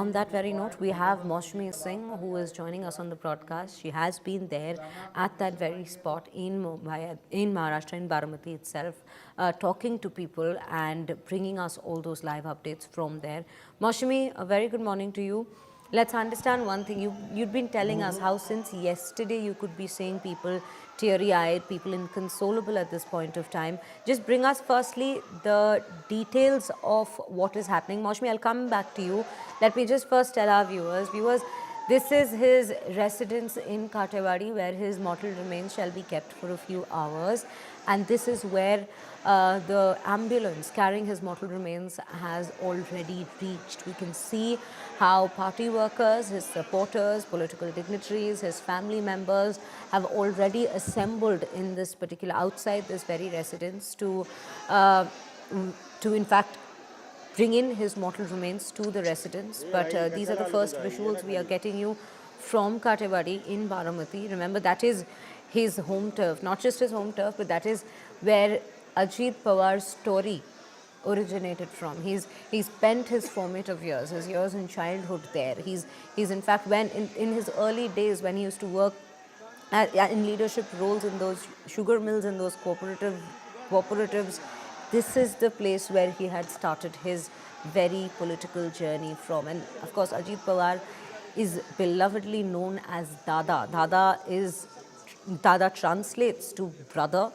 on that very note, we have Maushami Singh, who is joining us on the broadcast. She has been there at that very spot in Mumbai, in Maharashtra, in Baramati itself, talking to people and bringing us all those live updates from there. Maushami, a very good morning to you. Let's understand one thing. You'd been telling us how since yesterday you could be seeing people teary-eyed, people inconsolable at this point of time. Just bring us firstly the details of what is happening. Maushami, I'll come back to you. Let me just first tell our viewers, this is his residence in Katewadi, where his mortal remains shall be kept for a few hours. And this is where the ambulance carrying his mortal remains has already reached. We can see how party workers, his supporters, political dignitaries, his family members have already assembled in this particular, outside this very residence to in fact bring in his mortal remains to the residence. But these are the first visuals we are getting you from Katewadi in Baramati. Remember, that is his home turf, not just his home turf, but that is where Ajit Pawar's story originated from. He's spent his formative years, his years in childhood there. He's in fact, when in his early days, when he used to work in leadership roles in those sugar mills and those cooperatives, this is the place where he had started his very political journey from. And of course, Ajit Pawar is belovedly known as Dada. Dada translates to brother,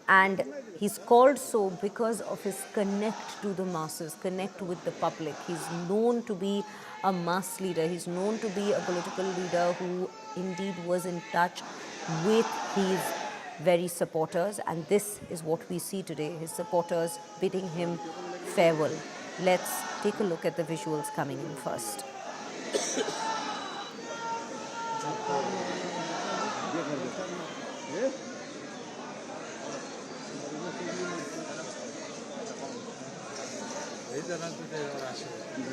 and he's called so because of his connect to the masses, connect with the public. He's known to be a mass leader. He's known to be a political leader who indeed was in touch with his very supporters, and this is what we see today, his supporters bidding him farewell. Let's take a look at the visuals coming in first.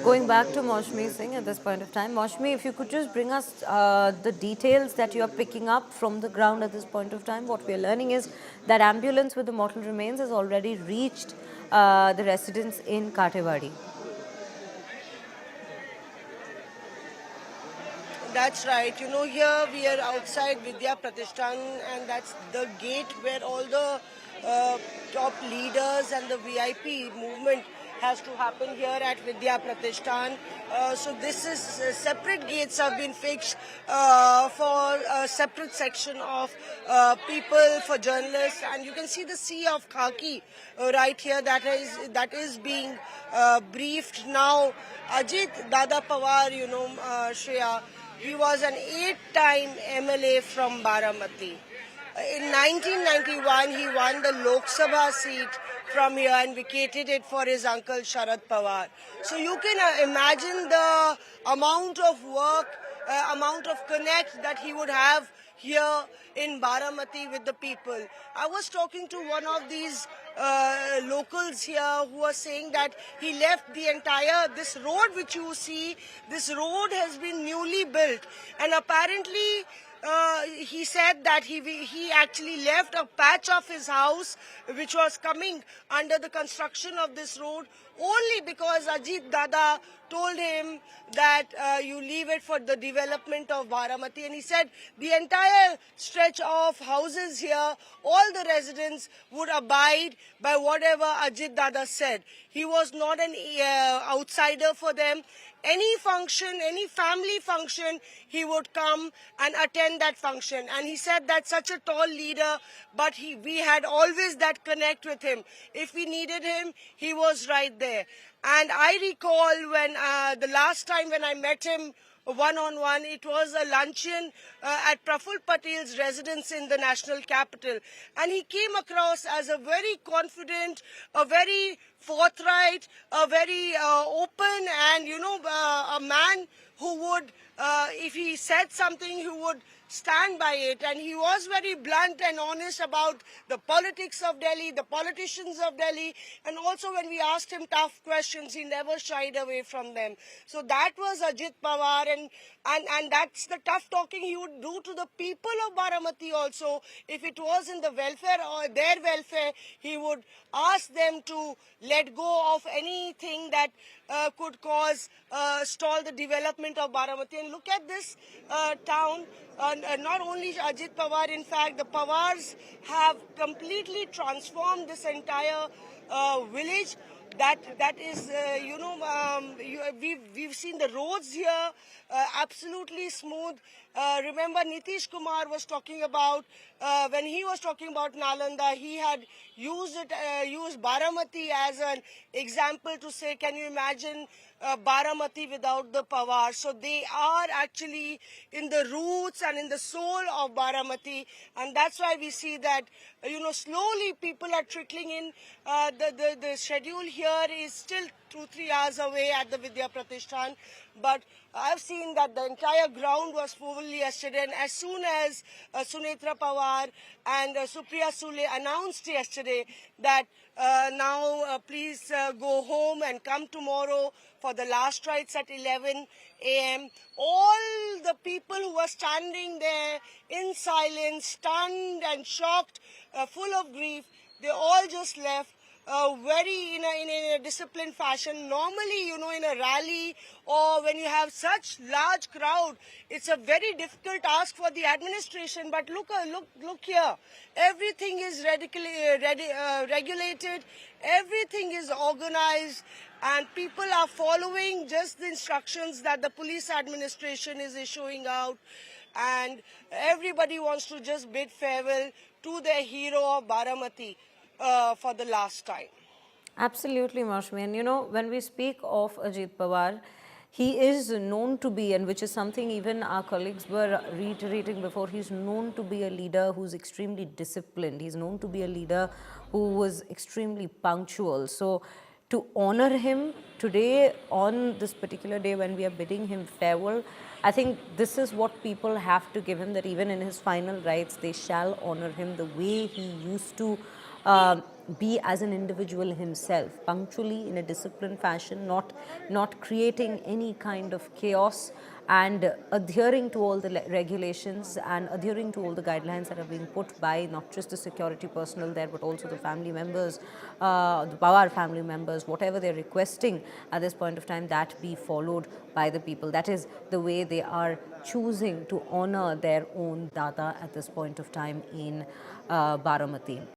Going back to Maushami Singh at this point of time. Maushami, if you could just bring us the details that you are picking up from the ground at this point of time. What we are learning is that ambulance with the mortal remains has already reached the residence in Katewadi. That's right. You know, here we are outside Vidya Pratishthan, and that's the gate where all the top leaders and the VIP movement has to happen here at Vidya Pratishthan. So this is separate gates have been fixed for a separate section of people, for journalists, and you can see the sea of khaki right here that is being briefed now. Ajit Dada Pawar, Shreya, he was an 8-time MLA from Baramati. In 1991, he won the Lok Sabha seat from here and vacated it for his uncle Sharad Pawar. So you can imagine the amount of work, amount of connect that he would have here in Baramati with the people. I was talking to one of these locals here who was saying that he left the entire, this road which you see, this road has been newly built, and apparently he said that he actually left a patch of his house which was coming under the construction of this road only because Ajit Dada told him that you leave it for the development of Baramati. And he said the entire stretch of houses here, all the residents would abide by whatever Ajit Dada said. He was not an outsider for them. Any function, any family function, he would come and attend that function. And he said that such a tall leader, but we had always that connect with him. If we needed him, he was right there. And I recall when the last time when I met him one-on-one, it was a luncheon at Praful Patel's residence in the national capital. And he came across as a very confident, a very forthright, a very open and, a man who would if he said something, he would stand by it. And he was very blunt and honest about the politics of Delhi, the politicians of Delhi, and also when we asked him tough questions, he never shied away from them. So that was Ajit Pawar, and that's the tough talking he would do to the people of Baramati also. If it was in the welfare or their welfare, he would ask them to let go of anything that could cause stall the development of Baramati. And look at this town. Not only Ajit Pawar, in fact, the Pawars have completely transformed this entire village. That is, we've seen the roads here absolutely smooth. Remember, Nitish Kumar was talking about when he was talking about Nalanda, he had used Baramati as an example to say, can you imagine Baramati without the Pawar? So they are actually in the roots and in the soul of Baramati, and that's why we see that slowly people are trickling in. The schedule here is still 2-3 hours away at the Vidya Pratishthan, but I've seen that the entire ground was full yesterday, and as soon as Sunetra Pawar and Supriya Sule announced yesterday that now please go home and come tomorrow for the last rites at 11 a.m. All the people who were standing there in silence, stunned and shocked, full of grief, they all just left. Very in a disciplined fashion. Normally, in a rally or when you have such large crowd, it's a very difficult task for the administration. But look here, everything is regulated, everything is organized, and people are following just the instructions that the police administration is issuing out. And everybody wants to just bid farewell to their hero of Baramati for the last time. Absolutely, Maushmi. And when we speak of Ajit Pawar, he is known to be, and which is something even our colleagues were reiterating before, he's known to be a leader who's extremely disciplined. He's known to be a leader who was extremely punctual. So to honor him today on this particular day when we are bidding him farewell, I think this is what people have to give him, that even in his final rites, they shall honor him the way he used to be as an individual himself, punctually in a disciplined fashion, not creating any kind of chaos, and adhering to all the regulations and adhering to all the guidelines that are being put by not just the security personnel there, but also the family members, the Pawar family members, whatever they're requesting at this point of time, that be followed by the people. That is the way they are choosing to honor their own Dada at this point of time in Baramati.